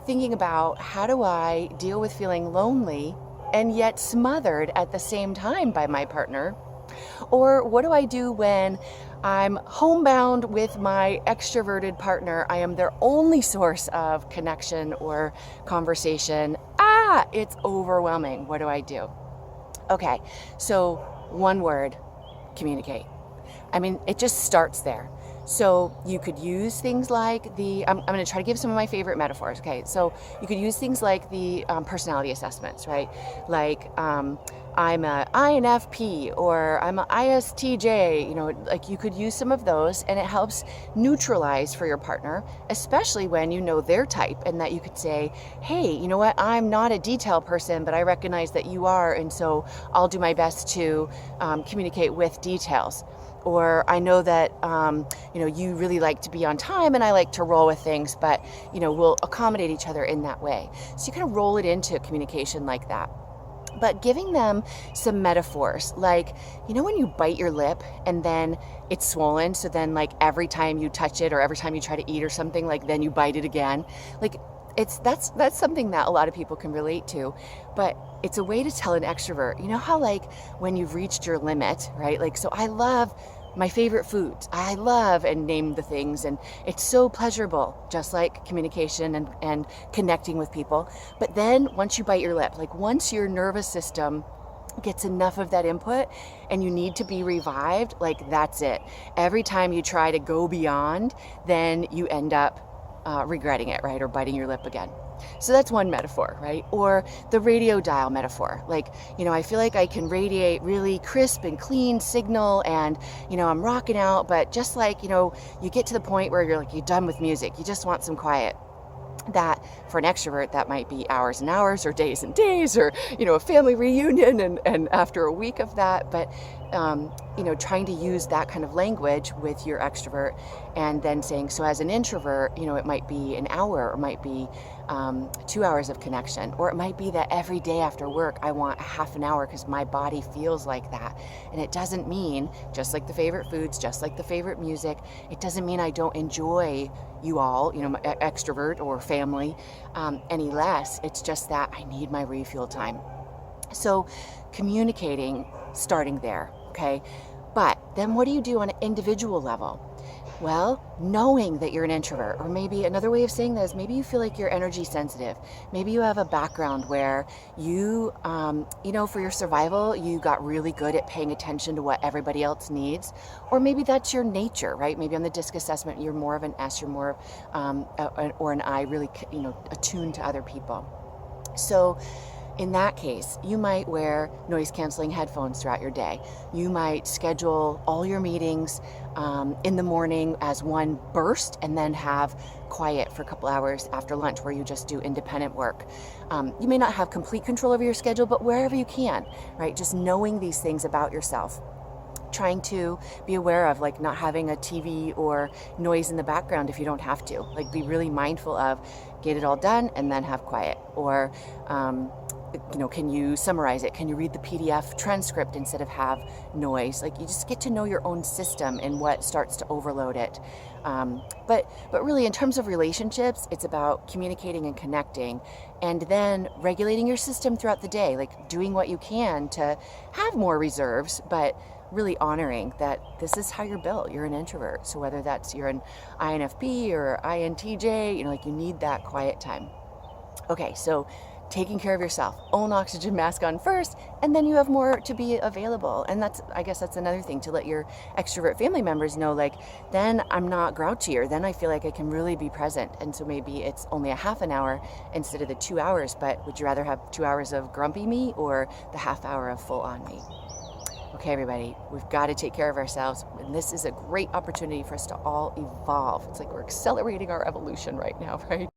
thinking about how do I deal with feeling lonely and yet smothered at the same time by my partner? Or what do I do when I'm homebound with my extroverted partner? I am their only source of connection or conversation. It's overwhelming. What do I do? Okay, so one word: communicate. I mean, it just starts there. So you could use things like I'm going to try to give some of my favorite metaphors. Okay, so you could use things like the personality assessments, right? Like I'm a INFP or I'm an ISTJ. Like you could use some of those, and it helps neutralize for your partner, especially when you know their type, and that you could say, hey, you know what? I'm not a detail person, but I recognize that you are, and so I'll do my best to communicate with details. Or I know that you really like to be on time and I like to roll with things, but we'll accommodate each other in that way. So you kind of roll it into communication like that. But giving them some metaphors, like, when you bite your lip and then it's swollen, so then like every time you touch it or every time you try to eat or something, like then you bite it again. Like that's something that a lot of people can relate to, but it's a way to tell an extrovert, how like when you've reached your limit, right? Like, so I love my favorite foods. I love, and name the things, and it's so pleasurable, just like communication and connecting with people. But then once you bite your lip, like once your nervous system gets enough of that input and you need to be revived, like that's it. Every time you try to go beyond, then you end up regretting it, right? Or biting your lip again. So that's one metaphor, right? Or the radio dial metaphor. Like, I feel like I can radiate really crisp and clean signal and, I'm rocking out, but just like, you get to the point where you're done with music. You just want some quiet. That for an extrovert, that might be hours and hours or days and days or, a family reunion and after a week of that. But, trying to use that kind of language with your extrovert and then saying, so as an introvert, it might be an hour or it might be 2 hours of connection, or it might be that every day after work, I want a half an hour because my body feels like that. And it doesn't mean, just like the favorite foods, just like the favorite music, it doesn't mean I don't enjoy you all, my extrovert or family, any less. It's just that I need my refuel time. So communicating, starting there, okay? But then what do you do on an individual level? Well, knowing that you're an introvert, or maybe another way of saying that is maybe you feel like you're energy sensitive. Maybe you have a background where you, for your survival, you got really good at paying attention to what everybody else needs. Or maybe that's your nature, right? Maybe on the DISC assessment, you're more of an S, you're more or an I, really, attuned to other people. So in that case, you might wear noise-canceling headphones throughout your day. You might schedule all your meetings in the morning as one burst and then have quiet for a couple hours after lunch where you just do independent work. You may not have complete control over your schedule, but wherever you can, right? Just knowing these things about yourself. Trying to be aware of not having a TV or noise in the background if you don't have to. Be really mindful of get it all done and then have quiet. Or can you summarize it? Can you read the PDF transcript instead of have noise? You just get to know your own system and what starts to overload it. But really, in terms of relationships, it's about communicating and connecting, and then regulating your system throughout the day, doing what you can to have more reserves, but really honoring that this is how you're built. You're an introvert. So whether that's you're an INFP or INTJ, you need that quiet time. Okay, so taking care of yourself, own oxygen mask on first, and then you have more to be available. And I guess that's another thing to let your extrovert family members know, then I'm not grouchy, or then I feel like I can really be present. And so maybe it's only a half an hour instead of the 2 hours, but would you rather have 2 hours of grumpy me or the half hour of full on me? Okay, everybody, we've got to take care of ourselves, and this is a great opportunity for us to all evolve. It's like we're accelerating our evolution right now, right?